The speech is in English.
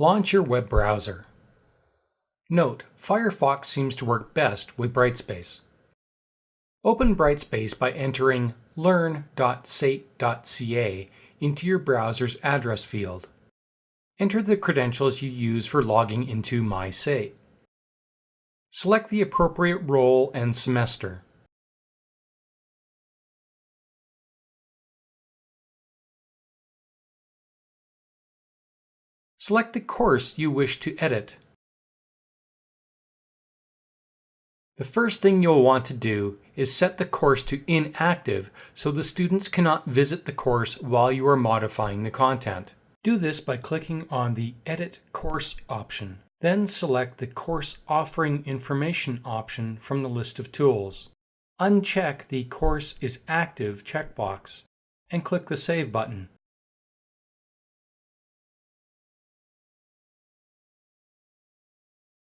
Launch your web browser. Note, Firefox seems to work best with BrightSpace. Open BrightSpace by entering learn.sait.ca into your browser's address field. Enter the credentials you use for logging into MySAIT. Select the appropriate role and semester. Select the course you wish to edit. The first thing you'll want to do is set the course to inactive so the students cannot visit the course while you are modifying the content. Do this by clicking on the Edit Course option. Then select the Course Offering Information option from the list of tools. Uncheck the Course is Active checkbox and click the Save button.